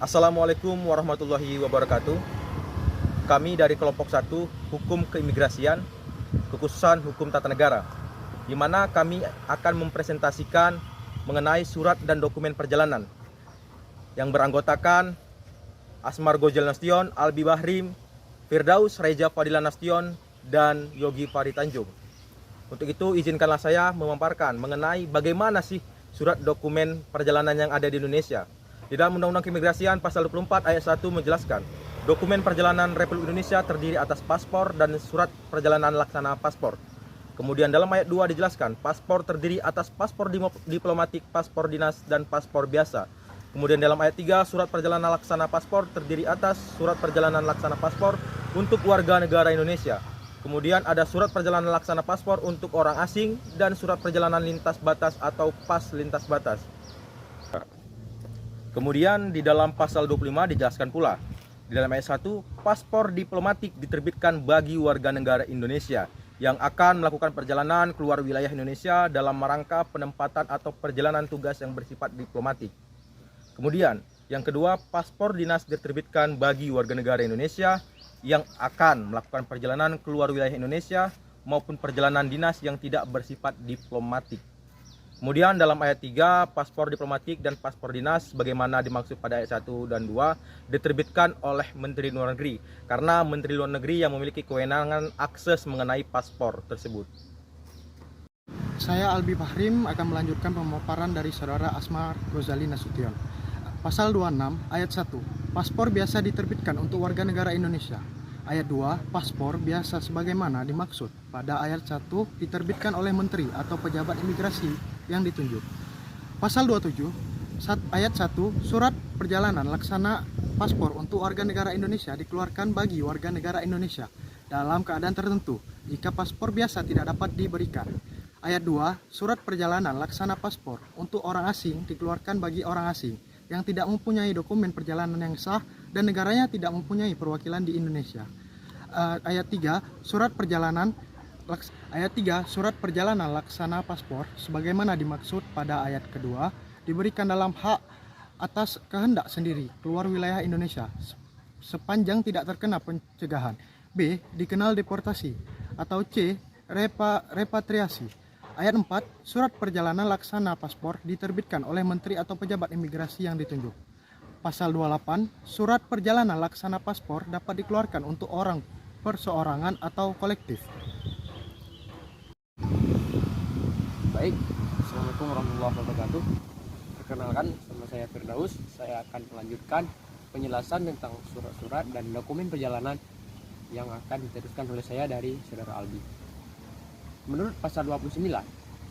Assalamualaikum warahmatullahi wabarakatuh. Kami dari kelompok 1 Hukum Keimigrasian, kekhususan Hukum Tata Negara, di mana kami akan mempresentasikan mengenai surat dan dokumen perjalanan yang beranggotakan Asmar Gojal Nasution, Albi Bahrim, Firdaus Reja Fadila Nasution, dan Yogi Fari Tanjung. Untuk itu izinkanlah saya memaparkan mengenai bagaimana sih surat dokumen perjalanan yang ada di Indonesia. Di dalam Undang-Undang Keimigrasian pasal 24 ayat 1 menjelaskan, dokumen perjalanan Republik Indonesia terdiri atas paspor dan surat perjalanan laksana paspor. Kemudian dalam ayat 2 dijelaskan, paspor terdiri atas paspor diplomatik, paspor dinas, dan paspor biasa. Kemudian dalam ayat 3, surat perjalanan laksana paspor terdiri atas surat perjalanan laksana paspor untuk warga negara Indonesia. Kemudian ada surat perjalanan laksana paspor untuk orang asing dan surat perjalanan lintas batas atau pas lintas batas. Kemudian di dalam pasal 25 dijelaskan pula, di dalam ayat 1, paspor diplomatik diterbitkan bagi warga negara Indonesia yang akan melakukan perjalanan keluar wilayah Indonesia dalam rangka penempatan atau perjalanan tugas yang bersifat diplomatik. Kemudian yang kedua, paspor dinas diterbitkan bagi warga negara Indonesia yang akan melakukan perjalanan keluar wilayah Indonesia maupun perjalanan dinas yang tidak bersifat diplomatik. Kemudian dalam ayat 3, paspor diplomatik dan paspor dinas bagaimana dimaksud pada ayat 1 dan 2 diterbitkan oleh Menteri Luar Negeri, karena Menteri Luar Negeri yang memiliki kewenangan akses mengenai paspor tersebut. Saya Albi Bahrim akan melanjutkan pemaparan dari saudara Asmar Gojal Nasution. Pasal 26 ayat 1, paspor biasa diterbitkan untuk warga negara Indonesia. Ayat 2, paspor biasa sebagaimana dimaksud pada ayat 1 diterbitkan oleh menteri atau pejabat imigrasi yang ditunjuk. Pasal 27 ayat 1, surat perjalanan laksana paspor untuk warga negara Indonesia dikeluarkan bagi warga negara Indonesia dalam keadaan tertentu jika paspor biasa tidak dapat diberikan. Ayat 2, surat perjalanan laksana paspor untuk orang asing dikeluarkan bagi orang asing yang tidak mempunyai dokumen perjalanan yang sah dan negaranya tidak mempunyai perwakilan di Indonesia. Ayat 3, surat perjalanan laksana paspor sebagaimana dimaksud pada ayat kedua diberikan dalam hak atas kehendak sendiri keluar wilayah Indonesia sepanjang tidak terkena pencegahan. B, dikenal deportasi, atau C, repatriasi. Ayat 4, surat perjalanan laksana paspor diterbitkan oleh menteri atau pejabat imigrasi yang ditunjuk. Pasal 28, surat perjalanan laksana paspor dapat dikeluarkan untuk orang perseorangan atau kolektif. Baik, Assalamualaikum warahmatullahi wabarakatuh. Perkenalkan, nama saya Firdaus. Saya akan melanjutkan penjelasan tentang surat-surat dan dokumen perjalanan yang akan diteruskan oleh saya dari saudara Albi. Menurut pasal 29,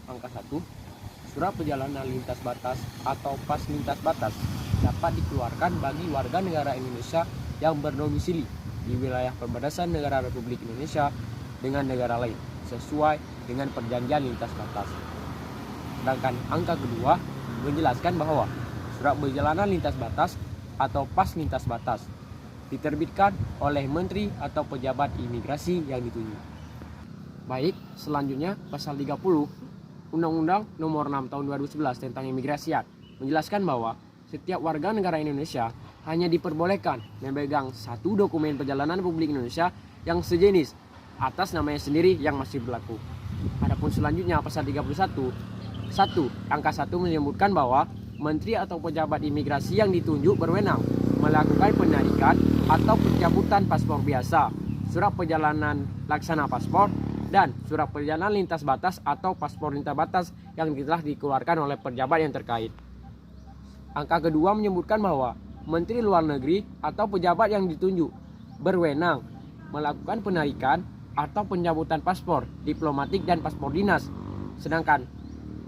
angka 1, surat perjalanan lintas batas atau pas lintas batas dapat dikeluarkan bagi warga negara Indonesia yang berdomisili di wilayah perbatasan negara Republik Indonesia dengan negara lain sesuai dengan perjanjian lintas batas. Sedangkan angka kedua menjelaskan bahwa surat perjalanan lintas batas atau pas lintas batas diterbitkan oleh menteri atau pejabat imigrasi yang ditunjuk. Baik, selanjutnya pasal 30 Undang-Undang Nomor 6 Tahun 2011 tentang Imigrasian menjelaskan bahwa setiap warga negara Indonesia hanya diperbolehkan memegang satu dokumen perjalanan Republik Indonesia yang sejenis atas namanya sendiri yang masih berlaku. Adapun selanjutnya pasal 31 angka 1 menyebutkan bahwa menteri atau pejabat imigrasi yang ditunjuk berwenang melakukan penarikan atau pencabutan paspor biasa, surat perjalanan laksana paspor, dan surat perjalanan lintas batas atau paspor lintas batas yang telah dikeluarkan oleh pejabat yang terkait. Angka kedua menyebutkan bahwa Menteri Luar Negeri atau pejabat yang ditunjuk berwenang melakukan penarikan atau pencabutan paspor diplomatik dan paspor dinas. Sedangkan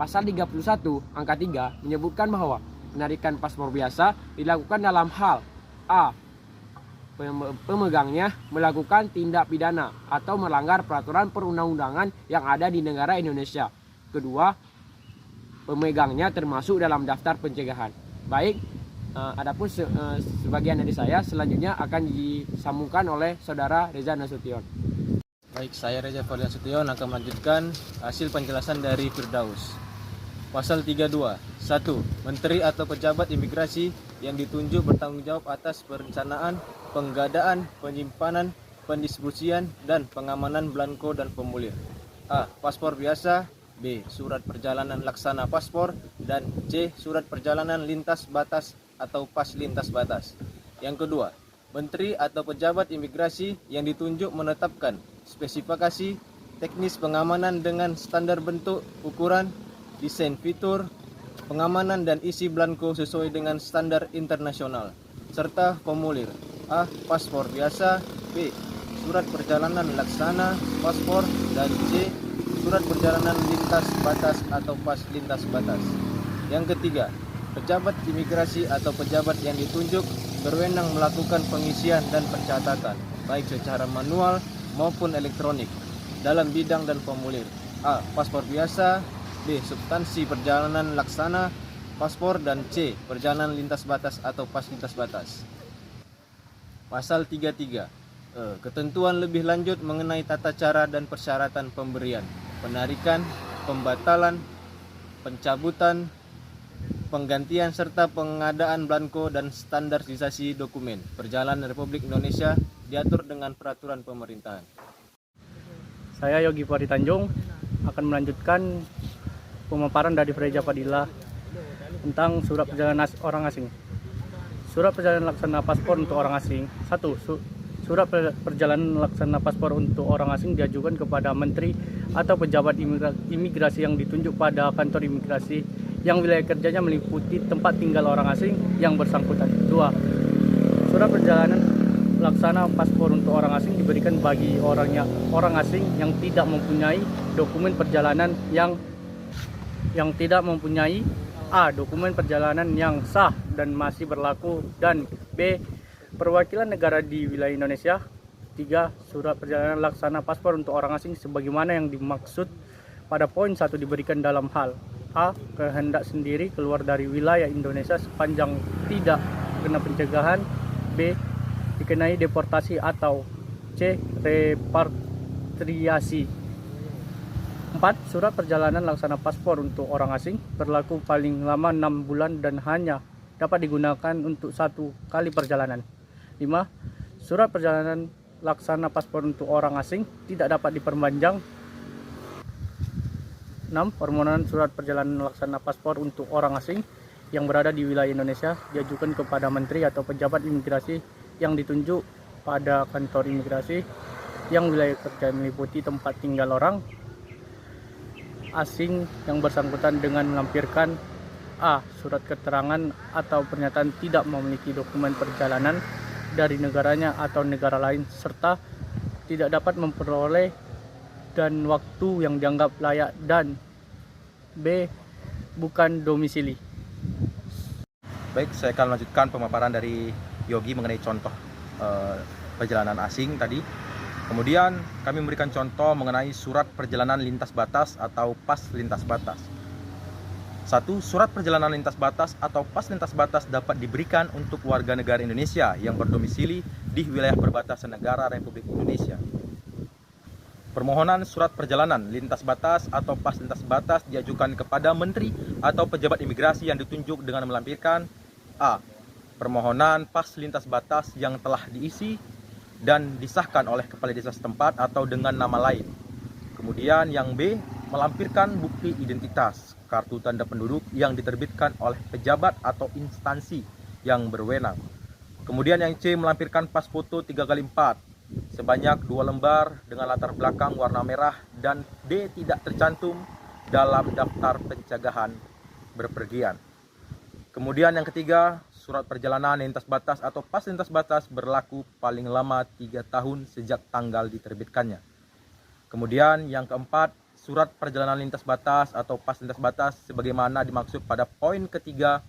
pasal 31 angka 3 menyebutkan bahwa penarikan paspor biasa dilakukan dalam hal A, pemegangnya melakukan tindak pidana atau melanggar peraturan perundang-undangan yang ada di negara Indonesia. Kedua, pemegangnya termasuk dalam daftar pencegahan. Baik, adapun sebagian dari saya selanjutnya akan disambungkan oleh saudara Reza Nasution. Baik, saya Reza Fadila Nasution akan melanjutkan hasil penjelasan dari Firdaus. Pasal 32. 1. Menteri atau pejabat imigrasi yang ditunjuk bertanggung jawab atas perencanaan, penggadaan, penyimpanan, pendistribusian, dan pengamanan belangko dan formulir. A. Paspor biasa. B. Surat perjalanan laksana paspor. Dan C. Surat perjalanan lintas batas atau pas lintas batas. Yang kedua, menteri atau pejabat imigrasi yang ditunjuk menetapkan spesifikasi teknis pengamanan dengan standar bentuk, ukuran, desain fitur, pengamanan dan isi belangko sesuai dengan standar internasional, serta formulir. A. Paspor biasa. B. Surat perjalanan laksana paspor. Dan C. Surat perjalanan lintas batas atau pas lintas batas. Yang ketiga, pejabat imigrasi atau pejabat yang ditunjuk berwenang melakukan pengisian dan pencatatan, baik secara manual maupun elektronik, dalam bidang dan formulir. A. Paspor biasa. B. Substansi perjalanan laksana paspor. Dan C. Perjalanan lintas batas atau pas lintas batas. Pasal 33. Ketentuan lebih lanjut mengenai tata cara dan persyaratan pemberian, penarikan, pembatalan, pencabutan, penggantian serta pengadaan belangko dan standarisasi dokumen perjalanan Republik Indonesia diatur dengan peraturan pemerintahan. Saya Yogi Fahri Tanjung akan melanjutkan pemaparan dari Freja Fadila tentang surat perjalanan orang asing. Surat perjalanan laksana paspor untuk orang asing. 1. Surat perjalanan laksana paspor untuk orang asing diajukan kepada menteri atau pejabat imigrasi yang ditunjuk pada kantor imigrasi yang wilayah kerjanya meliputi tempat tinggal orang asing yang bersangkutan. 2. Surat perjalanan laksana paspor untuk orang asing diberikan bagi orang asing yang tidak mempunyai dokumen perjalanan yang tidak mempunyai A. Dokumen perjalanan yang sah dan masih berlaku, dan B. Perwakilan negara di wilayah Indonesia. 3. Surat perjalanan laksana paspor untuk orang asing sebagaimana yang dimaksud pada poin 1 diberikan dalam hal A. Kehendak sendiri keluar dari wilayah Indonesia sepanjang tidak kena pencegahan. B. Dikenai deportasi atau C. Repatriasi. 4. Surat perjalanan laksana paspor untuk orang asing berlaku paling lama 6 bulan dan hanya dapat digunakan untuk 1 kali perjalanan. 5. Surat perjalanan laksana paspor untuk orang asing tidak dapat diperpanjang. 6. Permohonan surat perjalanan laksana paspor untuk orang asing yang berada di wilayah Indonesia diajukan kepada menteri atau pejabat imigrasi yang ditunjuk pada kantor imigrasi yang wilayah kerja meliputi tempat tinggal orang asing yang bersangkutan dengan melampirkan A. Surat keterangan atau pernyataan tidak memiliki dokumen perjalanan dari negaranya atau negara lain serta tidak dapat memperoleh dan waktu yang dianggap layak, dan B. Bukan domisili. Baik, saya akan melanjutkan pemaparan dari Yogi mengenai contoh perjalanan asing tadi. Kemudian kami memberikan contoh mengenai surat perjalanan lintas batas atau pas lintas batas. 1. Surat perjalanan lintas batas atau pas lintas batas dapat diberikan untuk warga negara Indonesia yang berdomisili di wilayah perbatasan negara Republik Indonesia. Permohonan surat perjalanan lintas batas atau pas lintas batas diajukan kepada menteri atau pejabat imigrasi yang ditunjuk dengan melampirkan A. Permohonan pas lintas batas yang telah diisi dan disahkan oleh kepala desa setempat atau dengan nama lain. Kemudian yang B, melampirkan bukti identitas, kartu tanda penduduk yang diterbitkan oleh pejabat atau instansi yang berwenang. Kemudian yang C, melampirkan pas foto 3x4 sebanyak 2 lembar dengan latar belakang warna merah, dan D, tidak tercantum dalam daftar pencegahan berpergian. Kemudian yang ketiga, surat perjalanan lintas batas atau pas lintas batas berlaku paling lama 3 tahun sejak tanggal diterbitkannya. Kemudian yang keempat, surat perjalanan lintas batas atau pas lintas batas sebagaimana dimaksud pada poin ketiga,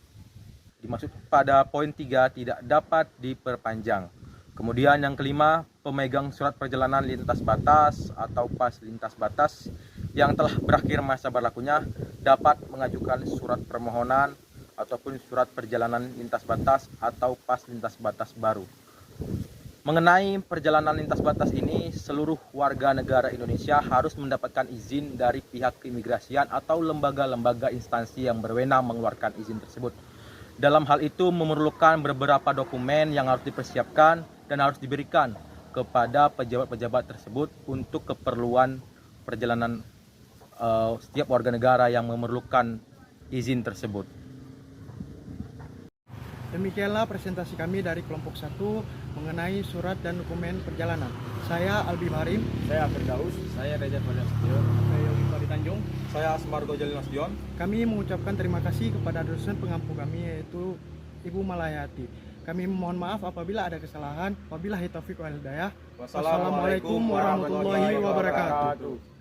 tidak dapat diperpanjang. Kemudian yang kelima, pemegang surat perjalanan lintas batas atau pas lintas batas yang telah berakhir masa berlakunya dapat mengajukan surat permohonan ataupun surat perjalanan lintas batas atau pas lintas batas baru. Mengenai perjalanan lintas batas ini, seluruh warga negara Indonesia harus mendapatkan izin dari pihak keimigrasian atau lembaga-lembaga instansi yang berwenang mengeluarkan izin tersebut. Dalam hal itu memerlukan beberapa dokumen yang harus dipersiapkan dan harus diberikan kepada pejabat-pejabat tersebut untuk keperluan perjalanan setiap warga negara yang memerlukan izin tersebut. Demikianlah presentasi kami dari kelompok 1 mengenai surat dan dokumen perjalanan. Saya Albi Marim. Saya Firdaus. Saya Reza Nasution. Saya Yogi Fahri Tanjung. Saya Asmar Gojali Nasution. Kami mengucapkan terima kasih kepada dosen pengampu kami yaitu Ibu Malayati. Kami mohon maaf apabila ada kesalahan. Wabillahi taufiq wal hidayah. Wassalamualaikum warahmatullahi wabarakatuh.